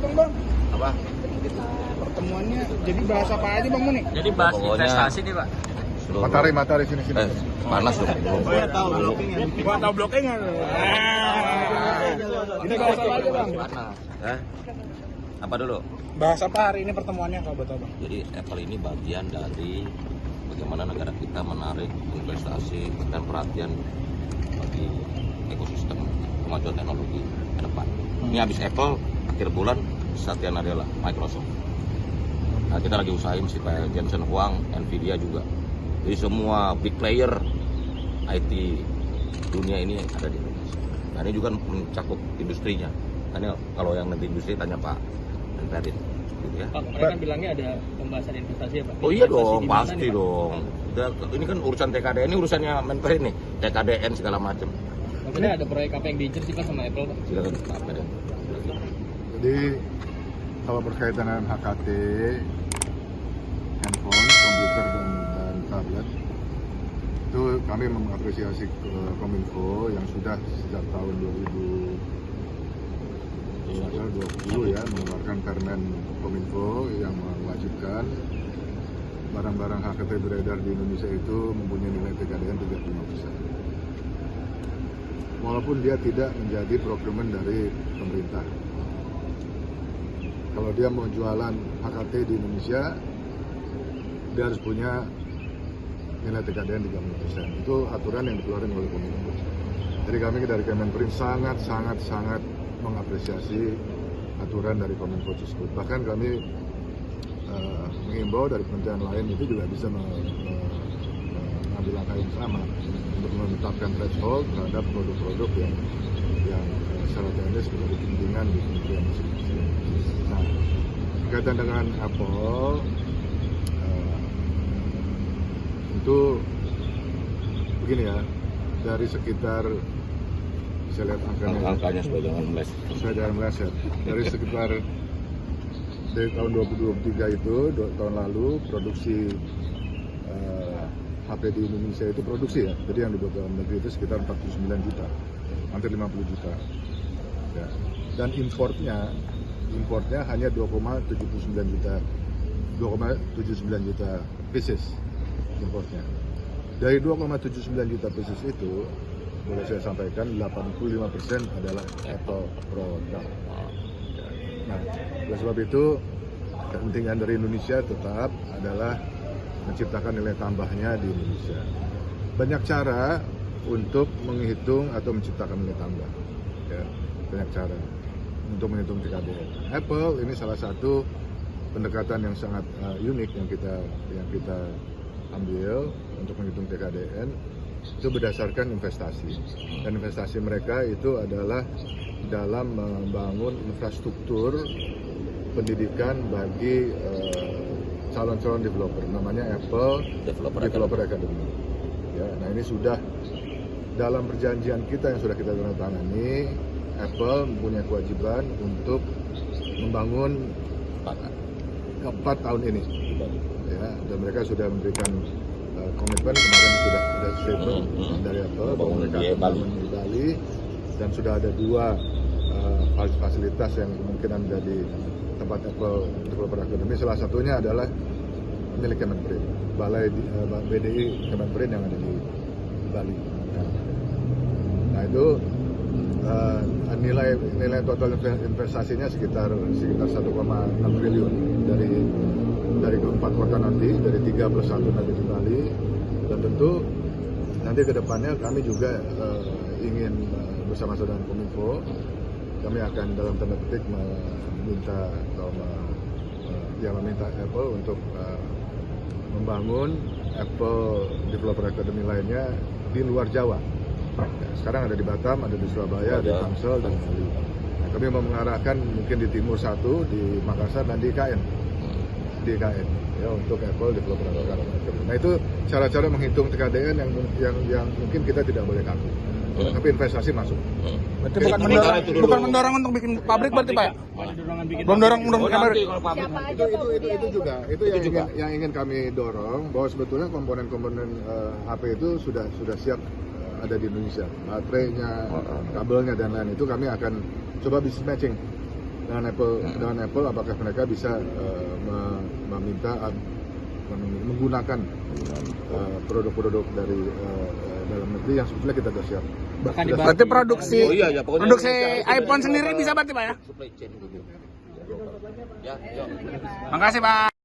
dong Bang. Apa? Pertemuannya jadi bahas apa aja Bang Muni? Jadi bahas Pokoknya- investasi nih Pak. Matahari sini. Panas dong. Oh ya tahu blockingan. Gua tahu blockingan. Ini bahas apa aja Bang? Hah? Apa dulu? Bahas apa hari ini pertemuannya kalau betul Bang? Jadi Apple ini bagian dari bagaimana negara kita menarik investasi dan perhatian bagi ekosistem kemajuan teknologi ke depan. Ini habis Apple, akhir bulan Satya Nadella, Microsoft. Nah, kita lagi usahain supaya Jensen Huang, Nvidia juga. Jadi semua big player IT dunia ini ada di Indonesia. Nah, ini juga mencakup industrinya. Karena kalau yang nanti industri tanya Pak Menperin, gitu ya. Pak, mereka kan bilangnya ada pembahasan investasi ya Pak? Oh iya Investasi dong, di mana pasti nih, Pak? dong. Ini kan urusan TKDN, ini urusannya Menperin nih, TKDN segala macam. Maksudnya ada proyek apa yang diincer sih Pak sama Apple Pak? Silakan Pak Menperin. Jadi kalau berkaitan dengan HKT, handphone, komputer dan tablet, itu kami mengapresiasi ke Kominfo yang sudah sejak tahun 2020 ya mengeluarkan Permen Kominfo yang mewajibkan barang-barang HKT beredar di Indonesia itu mempunyai nilai TKDN 35%. Walaupun dia tidak menjadi procurement dari pemerintah. Kalau dia mau jualan HKT di Indonesia, dia harus punya nilai TKDN 30%. Itu aturan yang dikeluarkan oleh Kominfo. Jadi kami dari Kemenperin sangat mengapresiasi aturan dari Kominfo tersebut. Bahkan kami mengimbau dari kementerian lain itu juga bisa mengambil langkah yang sama untuk menetapkan threshold terhadap produk-produk yang secara teknis menjadi kepentingan di kementerian masing-masing. Nah, berkaitan dengan Apple, itu begini ya, dari sekitar saya lihat Angkanya supaya jangan meleset. saya jangan meleset, dari sekitar dari tahun 2023 itu, tahun lalu produksi HP di Indonesia itu produksi ya, jadi yang dibuat dalam negeri itu sekitar 49 juta, hampir 50 juta ya. Dan importnya hanya 2,79 juta pieces importnya. Dari 2,79 juta pieces itu, boleh saya sampaikan 85% adalah Apple produk. Nah, oleh sebab itu kepentingan dari Indonesia tetap adalah menciptakan nilai tambahnya di Indonesia. Banyak cara untuk menghitung atau menciptakan nilai tambah. Ya, banyak cara untuk menghitung TKDN. Apple ini salah satu pendekatan yang sangat unik yang kita ambil untuk menghitung TKDN. Itu berdasarkan investasi, dan investasi mereka itu adalah dalam membangun infrastruktur pendidikan bagi calon-calon developer, namanya Apple Developer Academy. Ya, nah ini sudah dalam perjanjian kita yang sudah kita tangani, Apple mempunyai kewajiban untuk membangun 4 tahun ini, ya, dan mereka sudah memberikan komitmen kemarin sudah statement dari Apple bahwa mereka akan bangun di Bali, dan sudah ada 2 fasilitas yang kemungkinan menjadi tempat Apple Developer Academy. Salah satunya adalah milik Kemenperin, Balai BDI Kemenperin yang ada di Bali. Nah itu nilai total investasinya sekitar 1,6 triliun dari keempat kota nanti, dari 3 plus 1 nanti di Bali. Dan tentu nanti ke depannya kami juga ingin bersama-sama dengan Kominfo, kami akan dalam tanda petik meminta Apple untuk membangun Apple Developer Academy lainnya di luar Jawa. Sekarang ada di Batam, ada di Surabaya, ada di Tangsel, dan Bali. Nah, kami mau mengarahkan mungkin di timur 1, di Makassar, dan di IKN. Ya, untuk Apple Developer Academy. Nah itu cara-cara menghitung TKDN yang mungkin kita tidak boleh kaku. Tapi investasi masuk. Berarti bukan mendorong untuk bikin pabrik berarti Pak? Belum dorong pabrik. Itu juga yang ingin kami dorong, bahwa sebetulnya komponen-komponen HP itu sudah siap ada di Indonesia, baterainya, kabelnya, dan lain itu kami akan coba business matching dengan Apple apakah mereka bisa meminta menggunakan produk-produk dari dalam negeri yang sebetulnya kita sudah siap. Berarti produksi Oh iya, ya, pokoknya produksi Indonesia harus iPhone menjadi sendiri bisa berarti Pak ya? supply chain gitu. Ya, ya. Makasih Pak.